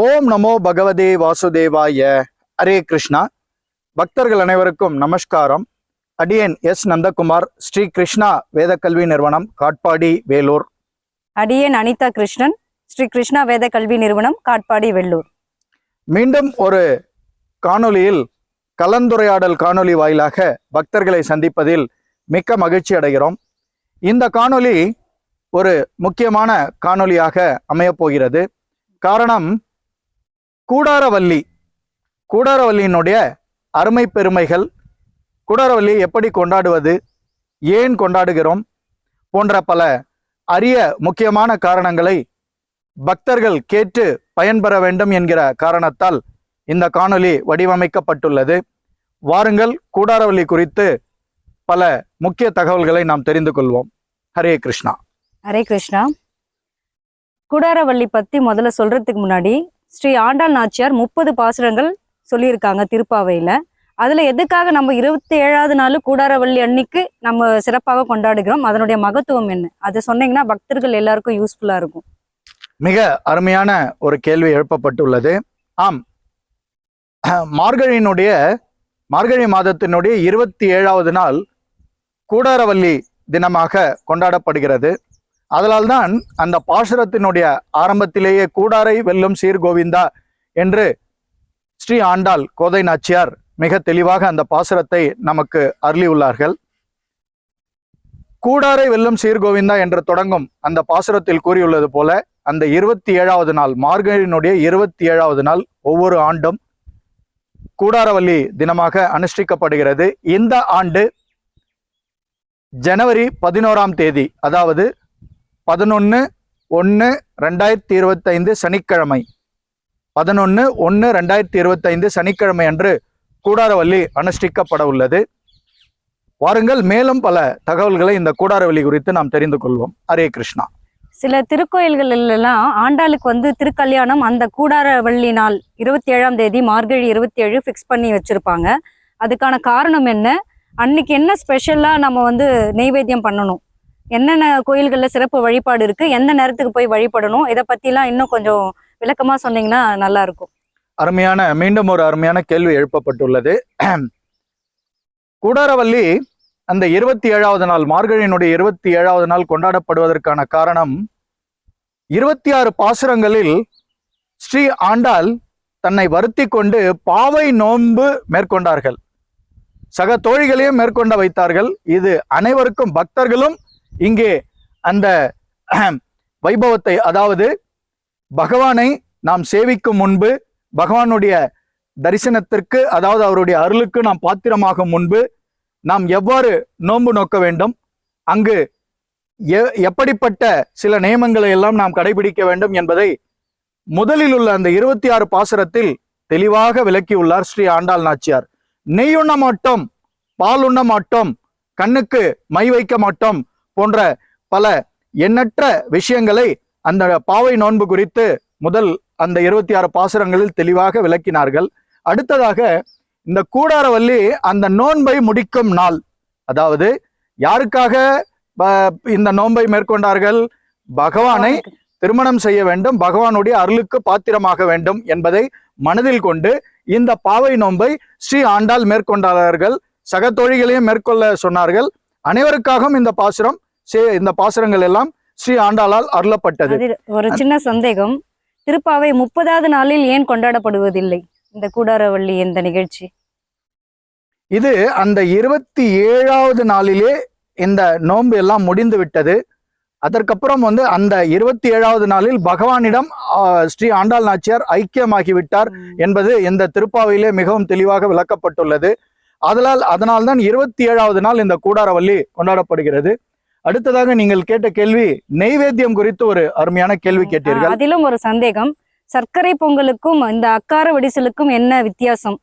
ஓம் நமோ பகவதே வாசுதேவாய. ஹரே கிருஷ்ணா. பக்தர்கள் அனைவருக்கும் நமஸ்காரம். அடியேன் எஸ் நந்தகுமார், ஸ்ரீ கிருஷ்ணா வேத கல்வி நிறுவனம், காட்பாடி, வேலூர். அடியேன் அனிதா கிருஷ்ணன், ஸ்ரீ கிருஷ்ணா வேத கல்வி நிறுவனம், காட்பாடி, வெள்ளூர். மீண்டும் ஒரு காணொளியில் கலந்துரையாடல் காணொளி வாயிலாக பக்தர்களை சந்திப்பதில் மிக்க மகிழ்ச்சி அடைகிறோம். இந்த காணொளி ஒரு முக்கியமான காணொளியாக அமையப் போகிறது. காரணம், கூடாரவல்லியினுடைய அருமை பெருமைகள், கூடாரவல்லியை எப்படி கொண்டாடுவது, ஏன் கொண்டாடுகிறோம் போன்ற பல அரிய முக்கியமான காரணங்களை பக்தர்கள் கேட்டு பயன்பெற வேண்டும் என்கிற காரணத்தால் இந்த காணொளி வடிவமைக்கப்பட்டுள்ளது. வாருங்கள், கூடாரவல்லி குறித்து பல முக்கிய தகவல்களை நாம் தெரிந்து கொள்வோம். ஹரே கிருஷ்ணா. ஹரே கிருஷ்ணா. கூடாரவல்லி பத்தி முதல்ல சொல்றதுக்கு முன்னாடி ஸ்ரீ ஆண்டாள் நாச்சியார் 30 பாசுரங்கள் சொல்லியிருக்காங்க திருப்பாவையில. அதுல எதுக்காக நம்ம 27வது நாள் கூடாரவல்லி அன்னைக்கு நம்ம சிறப்பாக கொண்டாடுகிறோம், அதனுடைய மகத்துவம் என்ன, அதை சொன்னீங்கன்னா பக்தர்கள் எல்லாருக்கும் யூஸ்ஃபுல்லா இருக்கும். மிக அருமையான ஒரு கேள்வி எழுப்பப்பட்டுள்ளது. ஆம், மார்கழி மாதத்தினுடைய 27வது நாள் கூடாரவல்லி தினமாக கொண்டாடப்படுகிறது. அதனால்தான் அந்த பாசுரத்தினுடைய ஆரம்பத்திலேயே கூடாரை வெல்லும் சீர்கோவிந்தா என்று ஸ்ரீ ஆண்டாள் கோதை நாச்சியார் மிக தெளிவாக அந்த பாசுரத்தை நமக்கு அருளியுள்ளார்கள். கூடாரை வெல்லும் சீர்கோவிந்தா என்று தொடங்கும் அந்த பாசுரத்தில் கூறியுள்ளது போல அந்த 27வது நாள், மார்கழியினுடைய 27வது நாள் ஒவ்வொரு ஆண்டும் கூடாரவல்லி தினமாக அனுஷ்டிக்கப்படுகிறது. இந்த ஆண்டு ஜனவரி 11ஆம் தேதி, அதாவது 11/1/2025 சனிக்கிழமை, 11/1/2025 சனிக்கிழமை அன்று கூடாரவல்லி அனுஷ்டிக்கப்பட உள்ளது. வாருங்கள், மேலும் பல தகவல்களை இந்த கூடாரவல்லி குறித்து நாம் தெரிந்து கொள்வோம். ஹரே கிருஷ்ணா. சில திருக்கோயில்கள் எல்லாம் ஆண்டாளுக்கு திருக்கல்யாணம் அந்த கூடாரவல்லி நாள் 27ஆம் தேதி மார்கழி 27 ஃபிக்ஸ் பண்ணி வச்சிருப்பாங்க. அதுக்கான காரணம் என்ன, அன்னைக்கு என்ன ஸ்பெஷலா நம்ம நெய்வேத்தியம் பண்ணணும், என்னென்ன கோயில்கள்ல சிறப்பு வழிபாடு இருக்கு, எந்த நேரத்துக்கு போய் வழிபடணும், இதை பத்திலாம் இன்னும் கொஞ்சம் விளக்கமா சொன்னீங்கன்னா நல்லா இருக்கும். மீண்டும் ஒரு அருமையான கேள்வி எழுப்பப்பட்டுள்ளது. கூடாரவல்லி அந்த 27வது நாள், மார்கழியினுடைய 27வது நாள் கொண்டாடப்படுவதற்கான காரணம், 26 பாசுரங்களில் ஸ்ரீ ஆண்டாள் தன்னை வருத்தி கொண்டு பாவை நோன்பு மேற்கொண்டார்கள். சக தோழிகளையும் மேற்கொண்ட வைத்தார்கள். இது அனைவருக்கும், பக்தர்களும் இங்கே அந்த வைபவத்தை, அதாவது பகவானை நாம் சேவிக்கும் முன்பு, பகவானுடைய தரிசனத்திற்கு, அதாவது அவருடைய அருளுக்கு நாம் பாத்திரமாகும் முன்பு நாம் எவ்வாறு நோன்பு நோக்க வேண்டும், அங்கு எப்படிப்பட்ட சில நியமங்களை எல்லாம் நாம் கடைபிடிக்க வேண்டும் என்பதை முதலில் உள்ள அந்த 26 பாசுரத்தில் தெளிவாக விளக்கியுள்ளார் ஸ்ரீ ஆண்டாள் நாச்சியார். நெய் உண்ண மாட்டோம், பால் உண்ண மாட்டோம், கண்ணுக்கு மை வைக்க மாட்டோம் போன்ற பல எண்ணற்ற விஷயங்களை அந்த பாவை நோன்பு குறித்து முதல் அந்த 26 பாசுரங்களில் தெளிவாக விளக்கினார்கள். அடுத்ததாக இந்த கூடாரவல்லி அந்த நோன்பை முடிக்கும் நாள், அதாவது யாருக்காக இந்த நோன்பை மேற்கொண்டார்கள், பகவானை திருமணம் செய்ய வேண்டும், பகவானுடைய அருளுக்கு பாத்திரமாக வேண்டும் என்பதை மனதில் கொண்டு இந்த பாவை நோன்பை ஸ்ரீ ஆண்டாள் மேற்கொண்டார்கள். சக தோழிகளையும் மேற்கொள்ள சொன்னார்கள். அனைவருக்காகவும் இந்த பாசுரங்கள் எல்லாம் ஸ்ரீ ஆண்டாளால் அருளப்பட்டது. ஒரு சின்ன சந்தேகம், திருப்பாவை 30வது நாளில் ஏன் கொண்டாடப்படுவதில்லை இந்த கூடாரவல்லி இந்த நிகழ்ச்சி? இது அந்த 27வது நாளிலே இந்த நோன்பு எல்லாம் முடிந்து விட்டது. அதற்கப்புறம் அந்த 27வது நாளில் பகவானிடம் ஸ்ரீ ஆண்டாள் நாச்சியார் ஐக்கியமாகிவிட்டார் என்பது இந்த திருப்பாவையிலே மிகவும் தெளிவாக விளக்கப்பட்டுள்ளது. அதனால்தான் 27வது நாள் இந்த கூடாரவல்லி கொண்டாடப்படுகிறது. அடுத்ததாக நீங்கள் கேட்ட கேள்வி, நெய்வேத்தியம் குறித்து ஒரு அருமையான கேள்வி கேட்டீர்கள். அதிலும் ஒரு சந்தேகம், சர்க்கரை பொங்கலுக்கும் இந்த அக்கார வடிசலுக்கும் என்ன வித்தியாசம்,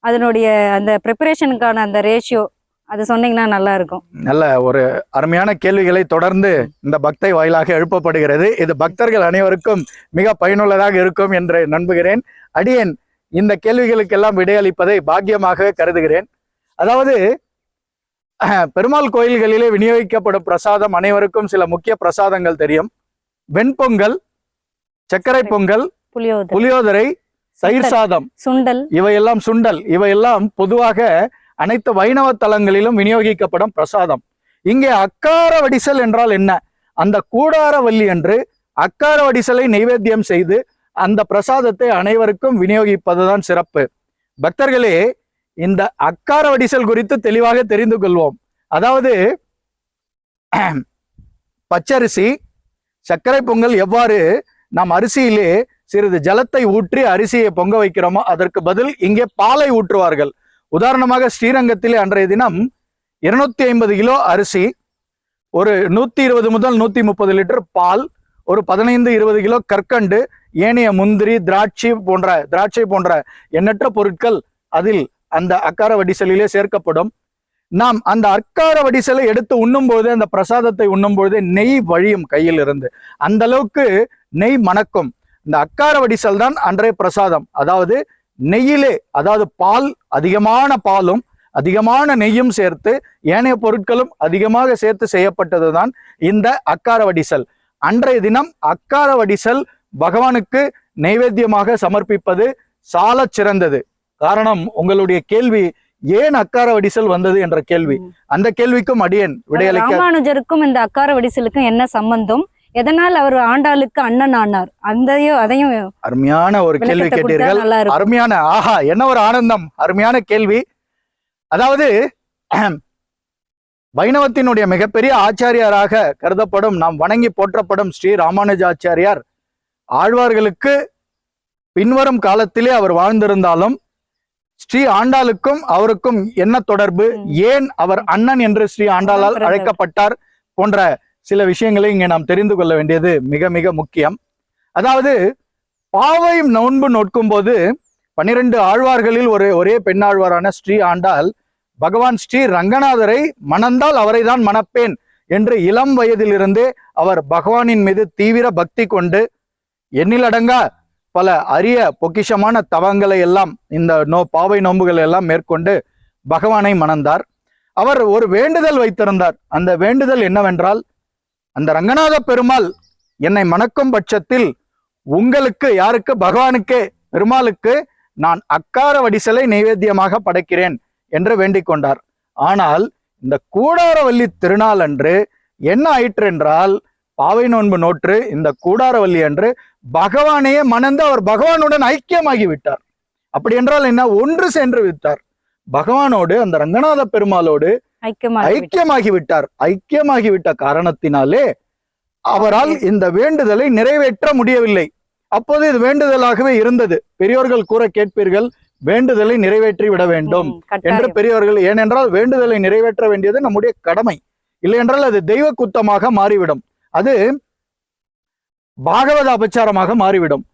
அதனுடைய அந்த ப்ரிப்பரேஷனுக்கான அந்த ரேஷியோ, அது சொன்னீங்கன்னா நல்லா இருக்கும். நல்ல ஒரு அருமையான கேள்விகளை தொடர்ந்து இந்த பக்தை வாயிலாக எழுப்பப்படுகிறது. இது பக்தர்கள் அனைவருக்கும் மிக பயனுள்ளதாக இருக்கும் என்று நம்புகிறேன். அடியேன் இந்த கேள்விகளுக்கெல்லாம் விடையளிப்பதை பாக்கியமாக கருதுகிறேன். அதாவது, பெருமாள் கோயில்களிலே விநியோகிக்கப்படும் பிரசாதம் அனைவருக்கும் சில முக்கிய பிரசாதங்கள் தெரியும். வெண்பொங்கல், சர்க்கரை பொங்கல், புளியோதரை, தயிர் சாதம், சுண்டல், இவையெல்லாம் பொதுவாக அனைத்து வைணவ தலங்களிலும் விநியோகிக்கப்படும் பிரசாதம். இங்கே அக்கார வடிசல் என்றால் என்ன? அந்த கூடாரவல்லி என்று அக்கார வடிசலை நைவேத்தியம் செய்து அந்த பிரசாதத்தை அனைவருக்கும் விநியோகிப்பதுதான் சிறப்பு. பக்தர்களே, இந்த அக்கார வடிசல் குறித்து தெளிவாக தெரிந்து கொள்வோம். அதாவது பச்சரிசி, சர்க்கரை பொங்கல் எவ்வாறு நாம் அரிசியிலே சிறிது ஜலத்தை ஊற்றி அரிசியை பொங்க வைக்கிறோமோ அதற்கு பதில் இங்கே பாலை ஊற்றுவார்கள். உதாரணமாக ஸ்ரீரங்கத்திலே அன்றைய தினம் 250 கிலோ அரிசி, ஒரு 120 முதல் 130 லிட்டர் பால், ஒரு 15-20 கிலோ கற்கண்டு, ஏனைய முந்திரி, திராட்சை போன்ற எண்ணற்ற பொருட்கள் அதில் அந்த அக்கார வடிசலிலே சேர்க்கப்படும். நாம் அந்த அக்கார வடிசலை எடுத்து உண்ணும்போது, அந்த பிரசாதத்தை உண்ணும்போது நெய் வழியும் கையில் இருந்து, அந்த அளவுக்கு நெய் மணக்கும். இந்த அக்கார வடிசல் தான் அன்றைய பிரசாதம். அதாவது நெய்யிலே, அதாவது பால், அதிகமான பாலும் அதிகமான நெய்யும் சேர்த்து ஏனைய பொருட்களும் அதிகமாக சேர்த்து செய்யப்பட்டதுதான் இந்த அக்கார வடிசல். அன்றைய தினம் அக்கார வடிசல் பகவானுக்கு நைவேத்தியமாக சமர்ப்பிப்பது சாலச் சிறந்தது. காரணம், உங்களுடைய கேள்வி ஏன் அக்கார வடிசல் வந்தது என்ற கேள்வி. அந்த கேள்விக்கும் அடியேன் விடையளிக்க. ராமானுஜருக்கும் இந்த அக்கார வடிசலுக்கும் என்ன சம்பந்தம்? எதனால் அவர் ஆண்டாளுக்கு அண்ணன் ஆனார்? அதையும் அருமையான ஒரு கேள்வி கேட்டீர்கள். அருமையான, ஆஹா, என்ன ஒரு ஆனந்தம்! அருமையான கேள்வி. அதாவது வைணவத்தினுடைய மிகப்பெரிய ஆச்சாரியாராக கருதப்படும், நாம் வணங்கி போற்றப்படும் ஸ்ரீ ராமானுஜாச்சாரியார் ஆழ்வார்களுக்கு பின்வரும் காலத்திலே அவர் வாழ்ந்திருந்தாலும் ஸ்ரீ ஆண்டாளுக்கும் அவருக்கும் என்ன தொடர்பு, ஏன் அவர் அண்ணன் என்று ஸ்ரீ ஆண்டாளால் அழைக்கப்பட்டார் போன்ற சில விஷயங்களை இங்கே நாம் தெரிந்து கொள்ள வேண்டியது மிக மிக முக்கியம். அதாவது பாவை நோன்பு நோக்கும் போது 12 ஆழ்வார்களில் ஒரே பெண்ணாழ்வாரான ஸ்ரீ ஆண்டாள் பகவான் ஸ்ரீ ரங்கநாதரை மணந்தால் அவரை தான் மணப்பேன் என்று இளம் வயதிலிருந்தே அவர் பகவானின் மீது தீவிர பக்தி கொண்டு எண்ணிலடங்கா பல அரிய பொக்கிஷமான தவங்களை எல்லாம், இந்த பாவை நோன்புகள் எல்லாம் மேற்கொண்டு பகவானை மணந்தார். அவர் ஒரு வேண்டுதல் வைத்திருந்தார். அந்த வேண்டுதல் என்னவென்றால், அந்த ரங்கநாத பெருமாள் என்னை மணக்கும் பட்சத்தில் உங்களுக்கு, யாருக்கு? பகவானுக்கே, பெருமாளுக்கு நான் அக்கார வடிசலை நைவேத்தியமாக படைக்கிறேன் என்று வேண்டிக் கொண்டார். ஆனால் இந்த கூடாரவல்லி திருநாள் அன்று என்ன ஆயிற்று என்றால், பாவை நோன்பு நோற்று இந்த கூடாரவல்லி அன்று பகவானையே மணந்து அவர் பகவானுடன் ஐக்கியமாகி விட்டார். அப்படி என்றால் என்ன? ஒன்று சென்று விட்டார். பகவானோடு, அந்த ரங்கநாத பெருமாளோடு ஐக்கியமாகி விட்டார். ஐக்கியமாகிவிட்ட காரணத்தினாலே அவரால் இந்த வேண்டுதலை நிறைவேற்ற முடியவில்லை. அப்போது இது வேண்டுதலாகவே இருந்தது. பெரியோர்கள் கூற கேட்பீர்கள், வேண்டுதலை நிறைவேற்றி விட வேண்டும் என்று பெரியவர்கள். ஏனென்றால் வேண்டுதலை நிறைவேற்ற வேண்டியது நம்முடைய கடமை. இல்லை என்றால் அது தெய்வ குத்தமாக மாறிவிடும். அது பாகவத அபச்சாரமாக மாறிவிடும்.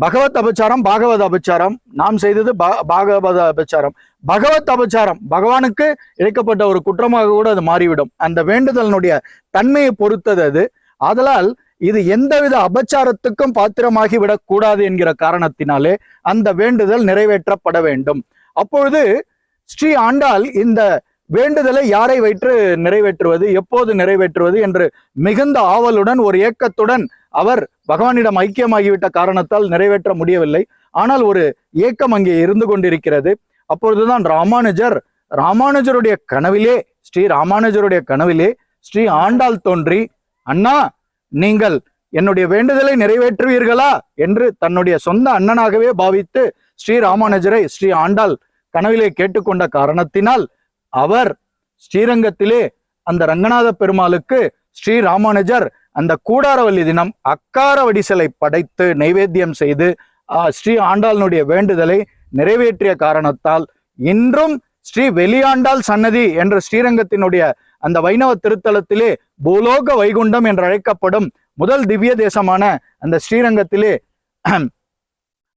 பகவத் அபச்சாரம், பாகவத அபச்சாரம். நாம் செய்தது பாகவத அபச்சாரம். பகவத் அபச்சாரம் பகவானுக்கு இழைக்கப்பட்ட ஒரு குற்றமாக கூட அது மாறிவிடும். அந்த வேண்டுதலினுடைய தன்மையை பொறுத்தது அது. ஆதலால் இது எந்தவித அபச்சாரத்துக்கும் பாத்திரமாகி விடக்கூடாது என்கிற காரணத்தினாலே அந்த வேண்டுதல் நிறைவேற்றப்பட வேண்டும். அப்பொழுது ஸ்ரீ ஆண்டாள் இந்த வேண்டுதலை யாரை வைத்து நிறைவேற்றுவது, எப்போது நிறைவேற்றுவது என்று மிகுந்த ஆவலுடன், ஒரு ஏக்கத்துடன் அவர் பகவானிடம் ஐக்கியமாகிவிட்ட காரணத்தால் நிறைவேற்ற முடியவில்லை. ஆனால் ஒரு ஏக்கம் அங்கே இருந்து கொண்டிருக்கிறது. அப்பொழுதுதான் ராமானுஜருடைய கனவிலே, ஸ்ரீ ராமானுஜருடைய கனவிலே ஸ்ரீ ஆண்டாள் தோன்றி, அண்ணா, நீங்கள் என்னுடைய வேண்டுதலை நிறைவேற்றுவீர்களா என்று தன்னுடைய சொந்த அண்ணனாகவே பாவித்து ஸ்ரீ ராமானுஜரை ஸ்ரீ ஆண்டாள் கனவிலே கேட்டுக்கொண்ட காரணத்தினால் அவர் ஸ்ரீரங்கத்திலே அந்த ரங்கநாத பெருமாளுக்கு ஸ்ரீ ராமானுஜர் அந்த கூடாரவல்லி தினம் அக்கார வடிசலை படைத்து நைவேத்தியம் செய்து ஸ்ரீ ஆண்டாளுடைய வேண்டுதலை நிறைவேற்றிய காரணத்தால் இன்றும் ஸ்ரீ வெளியாண்டாள் சன்னதி என்ற ஸ்ரீரங்கத்தினுடைய அந்த வைணவ திருத்தலத்திலே பூலோக வைகுண்டம் என்று அழைக்கப்படும் முதல் திவ்ய தேசமான அந்த ஸ்ரீரங்கத்திலே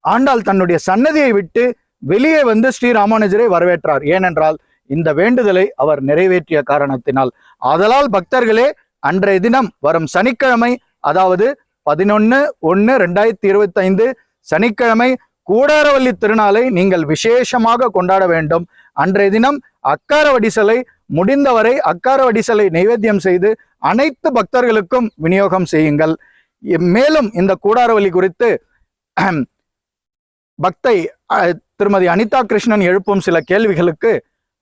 ஆண்டாள் தன்னுடைய சன்னதியை விட்டு வெளியே வந்து ஸ்ரீ ராமானுஜரை வரவேற்றார். ஏனென்றால் இந்த வேண்டுதலை அவர் நிறைவேற்றிய காரணத்தினால். ஆதலால் பக்தர்களே, அன்றைய தினம் வரும் சனிக்கிழமை, அதாவது 11/1/2025 சனிக்கிழமை கூடாரவல்லி திருநாளை நீங்கள் விசேஷமாக கொண்டாட வேண்டும். அன்றைய தினம் அக்கார வடிசலை, முடிந்தவரை அக்கார வடிசலை நைவேத்தியம் செய்து அனைத்து பக்தர்களுக்கும் விநியோகம் செய்யுங்கள். மேலும் இந்த கூடாரவல்லி குறித்து பக்தை திருமதி அனிதா கிருஷ்ணன் எழுப்பும் சில கேள்விகளுக்கு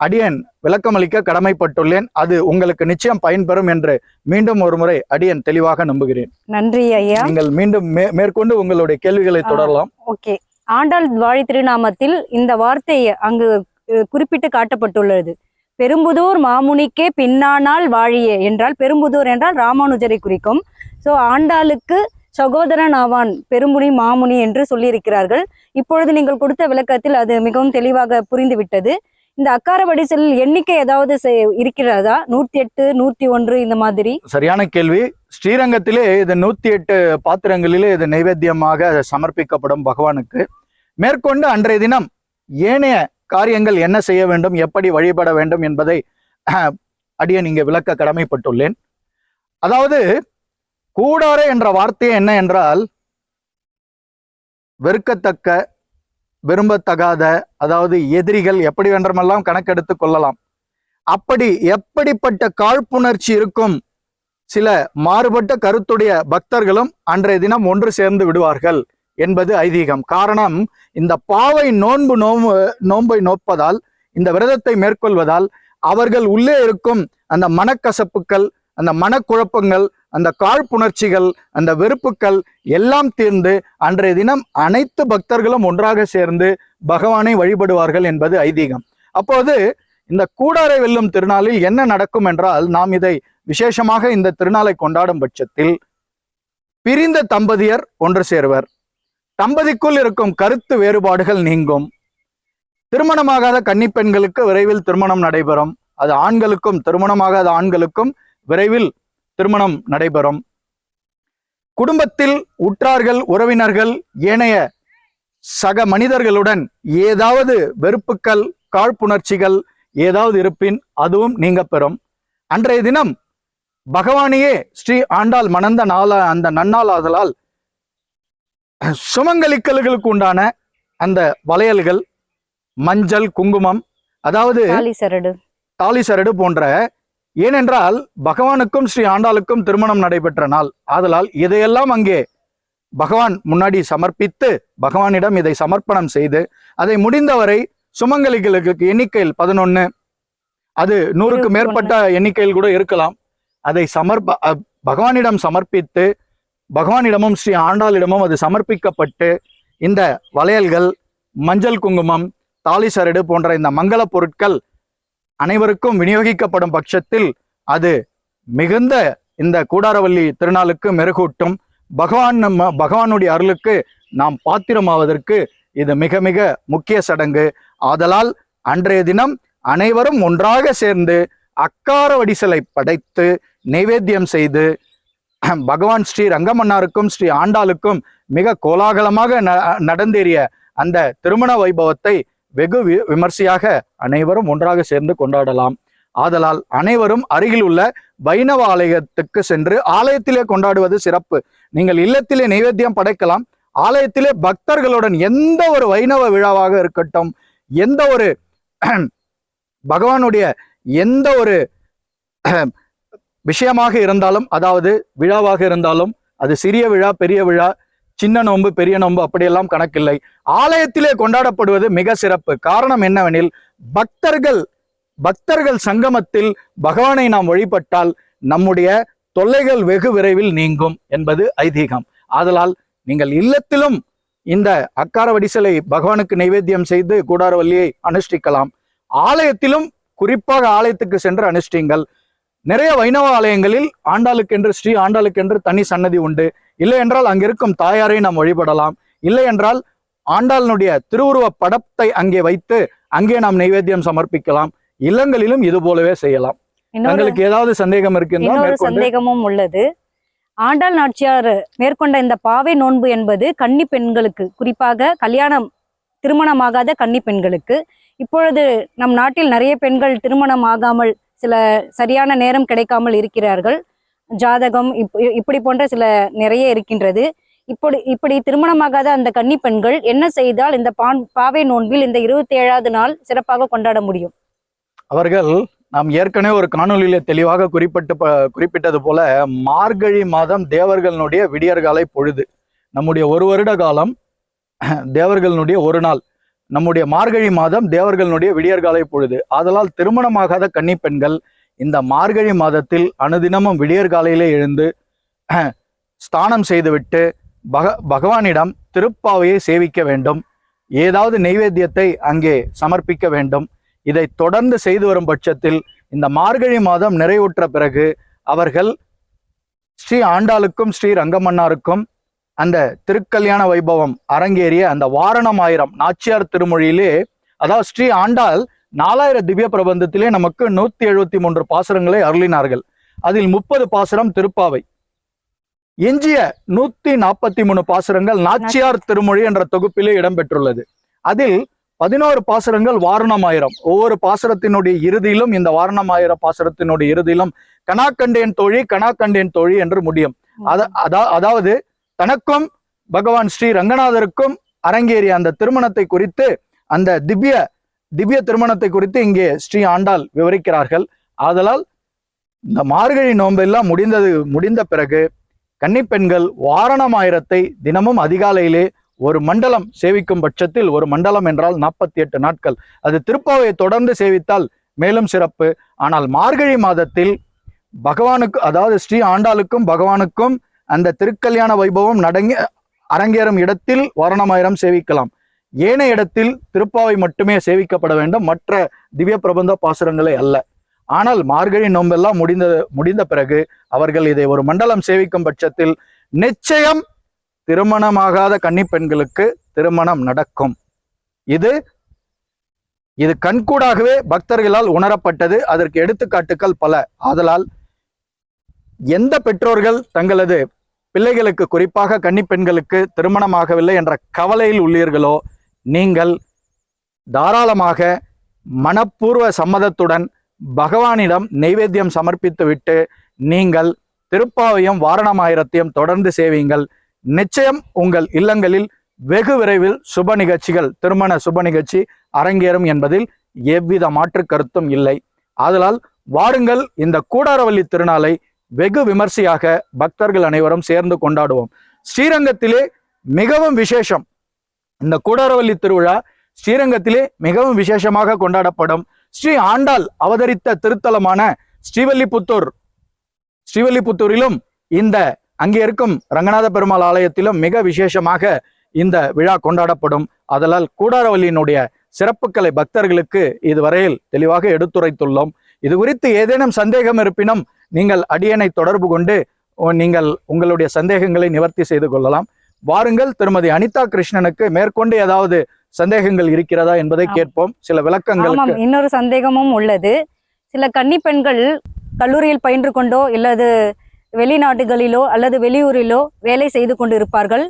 அடியேன் விளக்கமளிக்க கடமைப்பட்டுள்ளேன். அது உங்களுக்கு நிச்சயம் பயன்பெறும் என்று மீண்டும் ஒரு முறை அடியேன் தெளிவாக நம்புகிறேன். நன்றி ஐயா. நீங்கள் மீண்டும் மேற்கொண்டு உங்களுடைய கேள்விகளை தொடரலாம். ஓகே. ஆண்டாள் வாழி திருநாமத்தில் இந்த வார்த்தை அங்கு குறிப்பிட்டு காட்டப்பட்டுள்ளது. பெரும்புதூர் மாமுனிக்கே பின்னானால் வாழியே என்றால், பெரும்புதூர் என்றால் ராமானுஜரை குறிக்கும். ஸோ ஆண்டாளுக்கு சகோதரன் ஆவான் பெருமுனி மாமுனி என்று சொல்லியிருக்கிறார்கள். இப்பொழுது நீங்கள் கொடுத்த விளக்கத்தில் அது மிகவும் தெளிவாக புரிந்துவிட்டது. இந்த அக்கார வடிசலில் எண்ணிக்கை ஏதாவது இருக்கிறதா? 108, 101 இந்த மாதிரி? சரியான கேள்வி. ஸ்ரீரங்கத்திலே இது 108 பாத்திரங்களிலே இது நைவேத்தியமாக சமர்ப்பிக்கப்படும் பகவானுக்கு. மேற்கொண்டு அன்றைய தினம் ஏனைய காரியங்கள் என்ன செய்ய வேண்டும், எப்படி வழிபட வேண்டும் என்பதை அடியேன் இங்கே விளக்க கடமைப்பட்டுள்ளேன். அதாவது கூடார என்ற வார்த்தை என்ன என்றால், வெறுக்கத்தக்க, விரும்பத்தகாத, அதாவது எதிரிகள் எப்படி வேண்டுமெல்லாம் கணக்கெடுத்து கொள்ளலாம். அப்படி எப்படிப்பட்ட காழ்ப்புணர்ச்சி இருக்கும் சில மாறுபட்ட கருத்துடைய பக்தர்களும் அன்றைய தினம் ஒன்று சேர்ந்து விடுவார்கள் என்பது ஐதீகம். காரணம், இந்த பாவை நோன்பை நோற்பதால், இந்த விரதத்தை மேற்கொள்வதால் அவர்கள் உள்ளே இருக்கும் அந்த மனக்கசப்புக்கள், அந்த மனக்குழப்பங்கள், அந்த காழ்ப்புணர்ச்சிகள், அந்த வெறுப்புக்கள் எல்லாம் தீர்ந்து அன்றைய தினம் அனைத்து பக்தர்களும் ஒன்றாக சேர்ந்து பகவானை வழிபடுவார்கள் என்பது ஐதீகம். அப்போது இந்த கூடாரை வெல்லும் திருநாளில் என்ன நடக்கும் என்றால், நாம் இதை விசேஷமாக இந்த திருநாளை கொண்டாடும் பட்சத்தில் பிரிந்த தம்பதியர் ஒன்று சேருவர். தம்பதிக்குள் இருக்கும் கருத்து வேறுபாடுகள் நீங்கும். திருமணமாகாத கன்னிப்பெண்களுக்கு விரைவில் திருமணம் நடைபெறும். அது ஆண்களுக்கும், திருமணமாகாத ஆண்களுக்கும் விரைவில் திருமணம் நடைபெறும். குடும்பத்தில் உற்றார்கள், உறவினர்கள், ஏனைய சக மனிதர்களுடன் ஏதாவது வெறுப்புக்கள், காழ்ப்புணர்ச்சிகள் ஏதாவது இருப்பின் அதுவும் நீங்க பெறும். அன்றைய தினம் பகவானையே ஸ்ரீ ஆண்டாள் மணந்த அந்த நன்னாள் ஆதலால் சுமங்கலிக்கல்களுக்கு உண்டான அந்த வளையல்கள், மஞ்சள், குங்குமம், அதாவது தாலி சரடு போன்ற, ஏனென்றால் பகவானுக்கும் ஸ்ரீ ஆண்டாளுக்கும் திருமணம் நடைபெற்ற நாள் ஆதலால் இதையெல்லாம் அங்கே பகவான் முன்னாடி சமர்ப்பித்து பகவானிடம் இதை சமர்ப்பணம் செய்து, அதை முடிந்தவரை சுமங்கலிகளுக்கு எண்ணிக்கையில் 11, அது 100க்கு மேற்பட்ட எண்ணிக்கையில் கூட இருக்கலாம், அதை பகவானிடம் சமர்ப்பித்து பகவானிடமும் ஸ்ரீ ஆண்டாளிடமும் அது சமர்ப்பிக்கப்பட்டு இந்த வளையல்கள், மஞ்சள், குங்குமம், தாலி சரடு போன்ற இந்த மங்கள பொருட்கள் அனைவருக்கும் விநியோகிக்கப்படும் பட்சத்தில் அது மிகுந்த இந்த கூடாரவள்ளி திருநாளுக்கு மெருகூட்டும். பகவானுடைய அருளுக்கு நாம் பாத்திரமாவதற்கு இது மிக மிக முக்கிய சடங்கு. ஆதலால் அன்றைய தினம் அனைவரும் ஒன்றாக சேர்ந்து அக்கார வடிசலை படைத்து நைவேத்தியம் செய்து பகவான் ஸ்ரீ ரங்கமன்னாருக்கும் ஸ்ரீ ஆண்டாளுக்கும் மிக கோலாகலமாக நடந்தேறிய அந்த திருமண வைபவத்தை வெகு விமர்சையாக அனைவரும் ஒன்றாக சேர்ந்து கொண்டாடலாம். ஆதலால் அனைவரும் அருகில் உள்ள வைணவ ஆலயத்துக்கு சென்று ஆலயத்திலே கொண்டாடுவது சிறப்பு. நீங்கள் இல்லத்திலே நைவேத்தியம் படைக்கலாம். ஆலயத்திலே பக்தர்களுடன் எந்த ஒரு வைணவ விழாவாக இருக்கட்டும், எந்த ஒரு பகவானுடைய எந்த ஒரு விஷயமாக இருந்தாலும், அதாவது விழாவாக இருந்தாலும், அது சிறிய விழா, பெரிய விழா, சின்ன நோன்பு, பெரிய நோன்பு அப்படியெல்லாம் கணக்கில்லை. ஆலயத்திலே கொண்டாடப்படுவது மிக சிறப்பு. காரணம் என்னவெனில், பக்தர்கள் சங்கமத்தில் பகவானை நாம் வழிபட்டால் நம்முடைய தொல்லைகள் வெகு விரைவில் நீங்கும் என்பது ஐதீகம். ஆதலால் நீங்கள் இல்லத்திலும் இந்த அக்கார வடிசலை பகவானுக்கு நைவேத்தியம் செய்து கூடாரவல்லியை அனுஷ்டிக்கலாம். ஆலயத்திலும் குறிப்பாக ஆலயத்துக்கு சென்று அனுஷ்டிங்கள். நிறைய வைணவ ஆலயங்களில் ஆண்டாளுக்கென்று, ஸ்ரீ ஆண்டாளுக்கென்று தனி சன்னதி உண்டு. இல்லை என்றால் அங்கிருக்கும் தாயாரை நாம் வழிபடலாம். இல்லை என்றால் ஆண்டாளுடைய திருவுருவ படத்தை அங்கே வைத்து அங்கே நாம் நைவேத்தியம் சமர்ப்பிக்கலாம். இல்லங்களிலும் இது போலவே செய்யலாம். உங்களுக்கு ஏதாவது சந்தேகம் இருக்கு? சந்தேகமும் உள்ளது. ஆண்டாள் நாச்சியார் மேற்கொண்ட இந்த பாவை நோன்பு என்பது கன்னி பெண்களுக்கு, குறிப்பாக திருமணமாகாத கன்னி பெண்களுக்கு. இப்பொழுது நம் நாட்டில் நிறைய பெண்கள் திருமணம் ஆகாமல், சில சரியான நேரம் கிடைக்காமல் இருக்கிறார்கள். ஜாதகம் இப்படி போன்ற சில நிறைய இருக்கின்றது. இப்படி திருமணமாகாத அந்த கன்னி பெண்கள் என்ன செய்தால் இந்த பாவை நோன்பில் இந்த 27வது நாள் சிறப்பாக கொண்டாட முடியும்? அவர்கள், நாம் ஏற்கனவே ஒரு காணொலியில தெளிவாக குறிப்பிட்டது போல, மார்கழி மாதம் தேவர்களுடைய விடியற்காலை பொழுது. நம்முடைய ஒரு வருட காலம் தேவர்களுடைய ஒரு நாள். நம்முடைய மார்கழி மாதம் தேவர்களுடைய விடியற்காலை பொழுது. ஆதலால் திருமணமாகாத கன்னி பெண்கள் இந்த மார்கழி மாதத்தில் அனுதினமும் விடியற்காலையிலே எழுந்து ஸ்நானம் செய்துவிட்டு பகவானிடம் திருப்பாவையை சேவிக்க வேண்டும். ஏதாவது நெய்வேத்தியத்தை அங்கே சமர்ப்பிக்க வேண்டும். இதை தொடர்ந்து செய்து வரும் பட்சத்தில் இந்த மார்கழி மாதம் நிறைவுற்ற பிறகு அவர்கள் ஸ்ரீ ஆண்டாளுக்கும் ஸ்ரீ ரங்கமன்னாருக்கும் அந்த திருக்கல்யாண வைபவம் அரங்கேறிய அந்த வாரணமாயிரம் நாச்சியார் திருமொழியிலே, அதாவது ஸ்ரீ ஆண்டாள் 4000 திவ்ய பிரபந்தத்திலே நமக்கு 173 பாசுரங்களை அருளினார்கள். அதில் 30 பாசுரம் திருப்பாவை, எஞ்சிய 143 பாசுரங்கள் நாச்சியார் திருமொழி என்ற தொகுப்பிலே இடம்பெற்றுள்ளது. அதில் 11 பாசுரங்கள் வாரணமாயிரம். ஒவ்வொரு பாசுரத்தினுடைய இறுதியிலும், இந்த வாரணமாயிரம் பாசுரத்தினுடைய இறுதியிலும் கணாக்கண்டேன் தோழி கணாக்கண்டேன் தோழி என்று முடியும். அதாவது தனக்கும் பகவான் ஸ்ரீ ரங்கநாதருக்கும் அரங்கேறிய அந்த திருமணத்தை குறித்து, அந்த திவ்ய திருமணத்தை குறித்து இங்கே ஸ்ரீ ஆண்டாள் விவரிக்கிறார்கள். ஆதலால் இந்த மார்கழி நோன்பெல்லாம் முடிந்த பிறகு கன்னிப்பெண்கள் வாரணமாயிரத்தை தினமும் அதிகாலையிலே ஒரு மண்டலம் சேவிக்கும் பட்சத்தில், ஒரு மண்டலம் என்றால் 48 நாட்கள், அது திருப்பாவையை தொடர்ந்து சேவித்தால் மேலும் சிறப்பு. ஆனால் மார்கழி மாதத்தில் பகவானுக்கு, அதாவது ஸ்ரீ ஆண்டாளுக்கும் பகவானுக்கும் அந்த திருக்கல்யாண வைபவம் அரங்கேறும் இடத்தில் வாரணமாயிரம் சேவிக்கலாம். ஏனைய இடத்தில் திருப்பாவை மட்டுமே சேவிக்கப்பட வேண்டும், மற்ற திவ்ய பிரபந்த பாசுரங்களே அல்ல. ஆனால் மார்கழி நோன்பெல்லாம் முடிந்த பிறகு அவர்கள் இதை ஒரு மண்டலம் சேவிக்கும் பட்சத்தில் நிச்சயம் திருமணமாகாத கன்னிப்பெண்களுக்கு திருமணம் நடக்கும். இது கண்கூடாகவே பக்தர்களால் உணரப்பட்டது. அதற்கு எடுத்துக்காட்டுக்கள் பல. ஆதலால் எந்த பெற்றோர்கள் தங்களது பிள்ளைகளுக்கு, குறிப்பாக கன்னிப்பெண்களுக்கு திருமணமாகவில்லை என்ற கவலையில் உள்ளீர்களோ, நீங்கள் தாராளமாக மனப்பூர்வ சம்மதத்துடன் பகவானிடம் நெய்வேத்தியம் சமர்ப்பித்து விட்டு நீங்கள் திருப்பாவையும் வாரணமாயிரத்தையும் தொடர்ந்து சேவியுங்கள். நிச்சயம் உங்கள் இல்லங்களில் வெகு விரைவில் சுப நிகழ்ச்சிகள், திருமண சுப நிகழ்ச்சி அரங்கேறும் என்பதில் எவ்வித மாற்று கருத்தும் இல்லை. ஆதலால் வாருங்கள், இந்த கூடாரவள்ளி திருநாளை வெகு விமர்சையாக பக்தர்கள் அனைவரும் சேர்ந்து கொண்டாடுவோம். ஸ்ரீரங்கத்திலே மிகவும் விசேஷம். இந்த கூடாரவள்ளி திருவிழா ஸ்ரீரங்கத்திலே மிகவும் விசேஷமாக கொண்டாடப்படும். ஸ்ரீ ஆண்டாள் அவதரித்த திருத்தலமான ஸ்ரீவல்லிபுத்தூரிலும் இந்த அங்கே இருக்கும் ரங்கநாத பெருமாள் ஆலயத்திலும் மிக விசேஷமாக இந்த விழா கொண்டாடப்படும். அதனால் கூடாரவள்ளியினுடைய சிறப்புகளை பக்தர்களுக்கு இதுவரையில் தெளிவாக எடுத்துரைத்துள்ளோம். இது குறித்து ஏதேனும் சந்தேகம் இருப்பினும் நீங்கள் அடியனை தொடர்பு கொண்டு நீங்கள் உங்களுடைய சந்தேகங்களை நிவர்த்தி செய்து கொள்ளலாம். வாருங்கள், திருமதி அனிதா கிருஷ்ணனுக்கு மேற்கொண்டு ஏதாவது சந்தேகங்கள் இருக்கிறதா என்பதை கேட்போம். சில விளக்கங்கள். இன்னொரு சந்தேகமும் உள்ளது. சில கன்னி பெண்கள் கல்லூரியில் பயின்று கொண்டோ இல்லது வெளிநாடுகளிலோ அல்லது வெளியூரிலோ வேலை செய்து கொண்டு இருப்பார்கள்.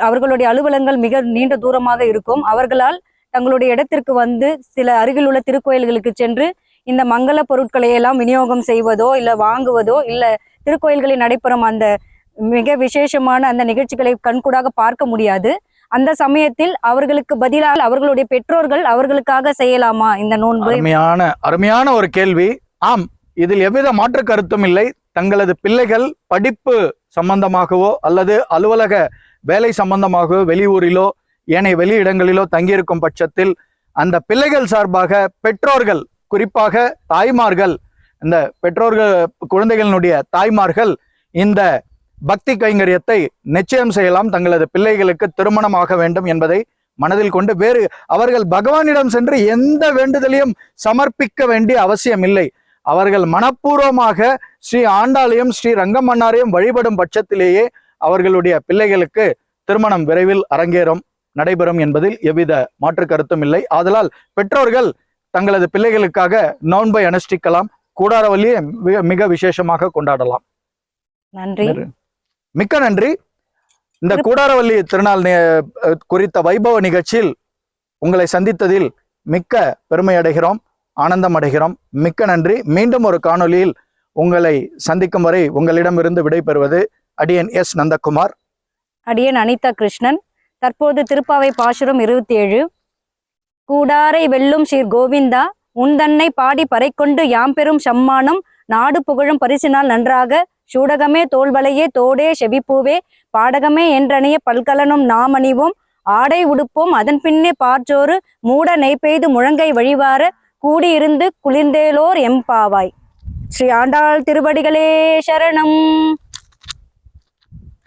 அவர்களுடைய அலுவலகங்கள் மிக நீண்ட தூரமாக இருக்கும். அவர்களால் தங்களுடைய இடத்திற்கு வந்து சில அருகில் உள்ள திருக்கோயில்களுக்கு சென்று இந்த மங்கள பொருட்களை எல்லாம் விநியோகம் செய்வதோ இல்லை வாங்குவதோ இல்லை திருக்கோயில்களில் நடைபெறும் அந்த மிக விசேஷமான அந்த நிகழ்ச்சிகளை கண்கூடாக பார்க்க முடியாது. அந்த சமயத்தில் அவர்களுக்கு பதிலாக அவர்களுடைய பெற்றோர்கள் அவர்களுக்காக செய்யலாமா இந்த நோன்பு? அருமையான ஒரு கேள்வி. ஆம், இதில் எவ்வித மாற்று கருத்தும் இல்லை. தங்களது பிள்ளைகள் படிப்பு சம்பந்தமாகவோ அல்லது அலுவலக வேலை சம்பந்தமாகவோ வெளியூரிலோ ஏனைய வெளி இடங்களிலோ தங்கியிருக்கும் பட்சத்தில் அந்த பிள்ளைகள் சார்பாக பெற்றோர்கள், குறிப்பாக தாய்மார்கள், இந்த பெற்றோர்கள் குழந்தைகளினுடைய தாய்மார்கள் இந்த பக்தி கைங்கரியத்தை நிச்சயம் செய்யலாம். தங்களது பிள்ளைகளுக்கு திருமணமாக வேண்டும் என்பதை மனதில் கொண்டு அவர்கள் பகவானிடம் சென்று எந்த வேண்டுதலையும் சமர்ப்பிக்க வேண்டிய அவசியம் இல்லை. அவர்கள் மனப்பூர்வமாக ஸ்ரீ ஆண்டாளையும் ஸ்ரீ ரங்கமன்னாரையும் வழிபடும் பட்சத்திலேயே அவர்களுடைய பிள்ளைகளுக்கு திருமணம் விரைவில் நடைபெறும் என்பதில் எவ்வித மாற்று கருத்தும் இல்லை. ஆதலால் பெற்றோர்கள் தங்களது பிள்ளைகளுக்காக நோன்பை அனுஷ்டிக்கலாம். கூடாரவள்ளியை மிக விசேஷமாக கொண்டாடலாம். நன்றி, மிக்க நன்றி. இந்த கூடாரவள்ளி திருநாள் குறித்த வைபவ நிகழ்ச்சியில் உங்களை சந்தித்ததில் மிக்க பெருமை அடைகிறோம், ஆனந்தம் அடைகிறோம். மிக்க நன்றி. மீண்டும் ஒரு காணொலியில் உங்களை சந்திக்கும் வரை உங்களிடமிருந்து விடைபெறுவது அடியன் எஸ் நந்தகுமார், அடியன் அனிதா கிருஷ்ணன். தற்போது திருப்பாவை பாசுரம் 27. கூடாரை வெல்லும் ஸ்ரீ கோவிந்தா உன்தன்னை பாடி பறைக்கொண்டு யாம்பெரும் சம்மானம் நாடு புகழும் பரிசினால் நன்றாக சூடகமே தோல்வளையே தோடே செவிப்பூவே பாடகமே என்றனைய பல்கலனும் நாமணிவோம் ஆடை உடுப்போம் அதன் பின்னே பார்ச்சோறு மூட நெய் பெய்து முழங்கை வழிவார கூடியிருந்து குளிர்ந்தேலோர் எம்பாவாய். ஸ்ரீ ஆண்டாள் திருவடிகளே சரணம்.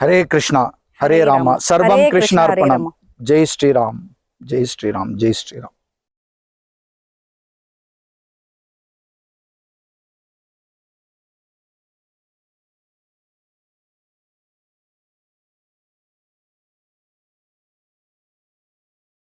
ஹரே கிருஷ்ணா ஹரே ராமா. சர்வம் ஹரே கிருஷ்ணார்ப்பணம். ராமா. ஜெய் ஸ்ரீராம், ஜெய் ஸ்ரீராம், ஜெய் ஸ்ரீராம்.